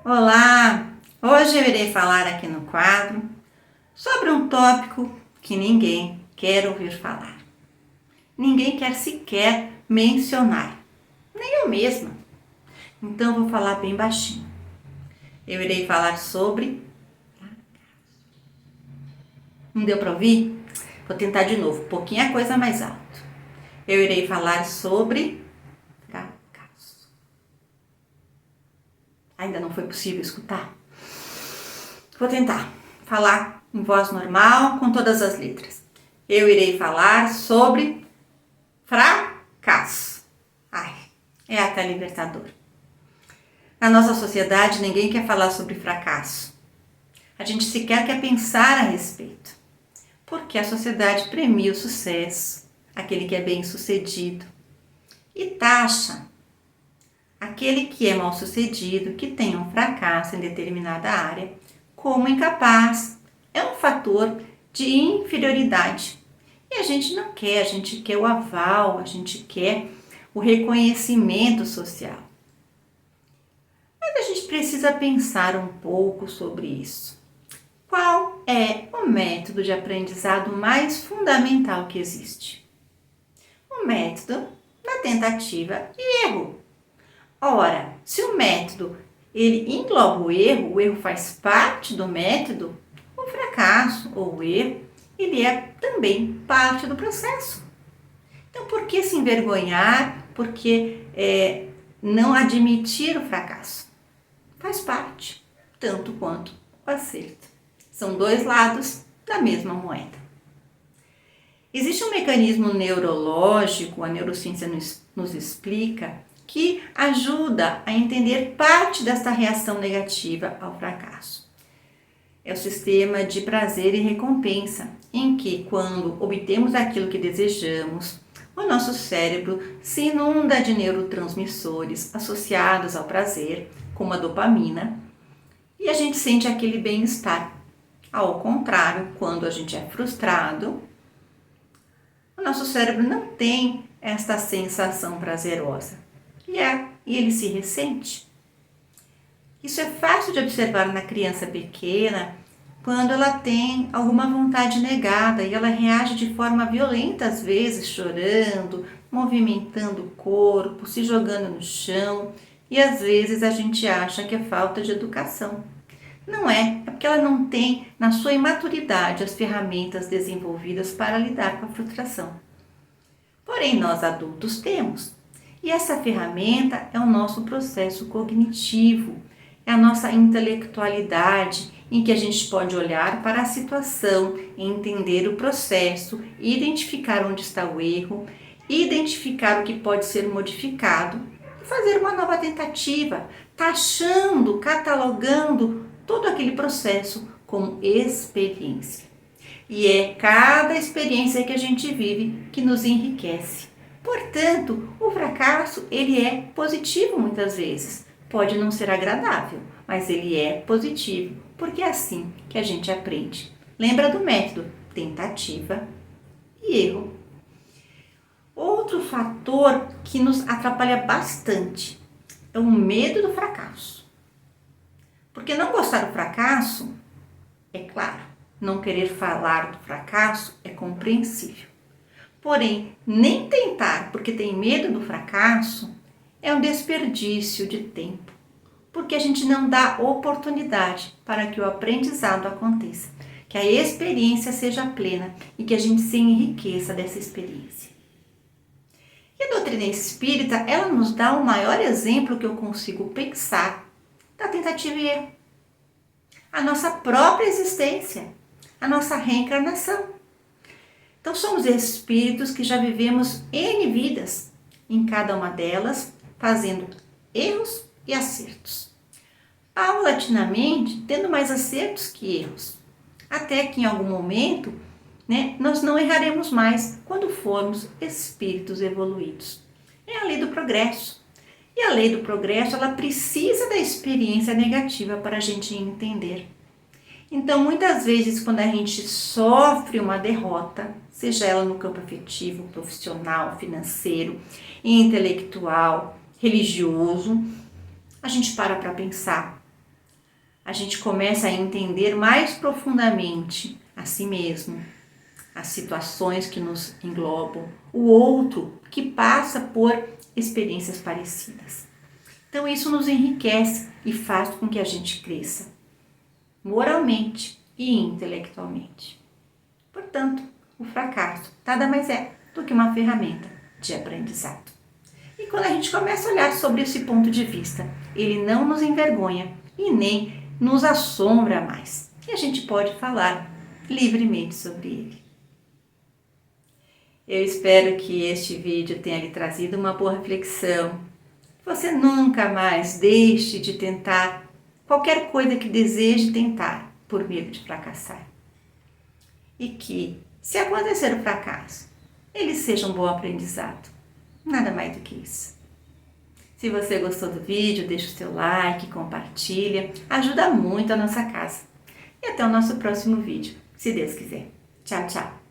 Olá! Hoje eu irei falar aqui no quadro sobre um tópico que ninguém quer ouvir falar. Ninguém quer sequer mencionar, nem eu mesma. Então vou falar bem baixinho. Eu irei falar sobre... Não deu para ouvir? Vou tentar de novo, um pouquinho a coisa mais alto. Eu irei falar sobre fracasso. Ainda não foi possível escutar? Vou tentar falar em voz normal, com todas as letras. Eu irei falar sobre fracasso. Ai, é até libertador. Na nossa sociedade, ninguém quer falar sobre fracasso. A gente sequer quer pensar a respeito. Porque a sociedade premia o sucesso, aquele que é bem-sucedido, e taxa aquele que é mal-sucedido, que tem um fracasso em determinada área, como incapaz. É um fator de inferioridade. E a gente não quer, a gente quer o aval, a gente quer o reconhecimento social. Mas a gente precisa pensar um pouco sobre isso. Qual é o método de aprendizado mais fundamental que existe? O método da tentativa e erro. Ora, se o método ele engloba o erro faz parte do método, o fracasso ou o erro, ele é também parte do processo. Então, por que se envergonhar? Por que não admitir o fracasso? Faz parte, tanto quanto o acerto. São dois lados da mesma moeda. Existe um mecanismo neurológico, a neurociência nos explica, que ajuda a entender parte desta reação negativa ao fracasso. É o sistema de prazer e recompensa, em que, quando obtemos aquilo que desejamos, o nosso cérebro se inunda de neurotransmissores associados ao prazer, como a dopamina, e a gente sente aquele bem-estar. Ao contrário, quando a gente é frustrado, o nosso cérebro não tem esta sensação prazerosa e ele se ressente. Isso é fácil de observar na criança pequena quando ela tem alguma vontade negada e ela reage de forma violenta, às vezes chorando, movimentando o corpo, se jogando no chão, e às vezes a gente acha que é falta de educação. Não é porque ela não tem na sua imaturidade as ferramentas desenvolvidas para lidar com a frustração. Porém, nós adultos temos. E essa ferramenta é o nosso processo cognitivo, é a nossa intelectualidade, em que a gente pode olhar para a situação, entender o processo, identificar onde está o erro, identificar o que pode ser modificado e fazer uma nova tentativa, taxando, catalogando todo aquele processo como experiência. E é cada experiência que a gente vive que nos enriquece. Portanto, o fracasso ele é positivo muitas vezes. Pode não ser agradável, mas ele é positivo, porque é assim que a gente aprende. Lembra do método tentativa e erro. Outro fator que nos atrapalha bastante é o medo do fracasso. Porque não gostar do fracasso, é claro, não querer falar do fracasso é compreensível. Porém, nem tentar porque tem medo do fracasso é um desperdício de tempo, porque a gente não dá oportunidade para que o aprendizado aconteça, que a experiência seja plena e que a gente se enriqueça dessa experiência. E a doutrina espírita, ela nos dá o maior exemplo que eu consigo pensar da tentativa e erro. A nossa própria existência, a nossa reencarnação. Então, somos espíritos que já vivemos N vidas, em cada uma delas, fazendo erros e acertos. Paulatinamente, tendo mais acertos que erros. Até que em algum momento, nós não erraremos mais quando formos espíritos evoluídos. É a lei do progresso. E a lei do progresso, ela precisa da experiência negativa para a gente entender. Então, muitas vezes, quando a gente sofre uma derrota, seja ela no campo afetivo, profissional, financeiro, intelectual, religioso, a gente para pensar a gente começa a entender mais profundamente a si mesmo, as situações que nos englobam, o outro que passa por experiências parecidas. Então isso nos enriquece e faz com que a gente cresça moralmente e intelectualmente. Portanto, o fracasso nada mais é do que uma ferramenta de aprendizado. E quando a gente começa a olhar sobre esse ponto de vista, ele não nos envergonha e nem nos assombra mais. E a gente pode falar livremente sobre ele. Eu espero que este vídeo tenha lhe trazido uma boa reflexão. Você nunca mais deixe de tentar qualquer coisa que deseje tentar por medo de fracassar. E que, se acontecer o fracasso, ele seja um bom aprendizado. Nada mais do que isso. Se você gostou do vídeo, deixa o seu like, compartilha, ajuda muito a nossa casa. E até o nosso próximo vídeo, se Deus quiser. Tchau, tchau!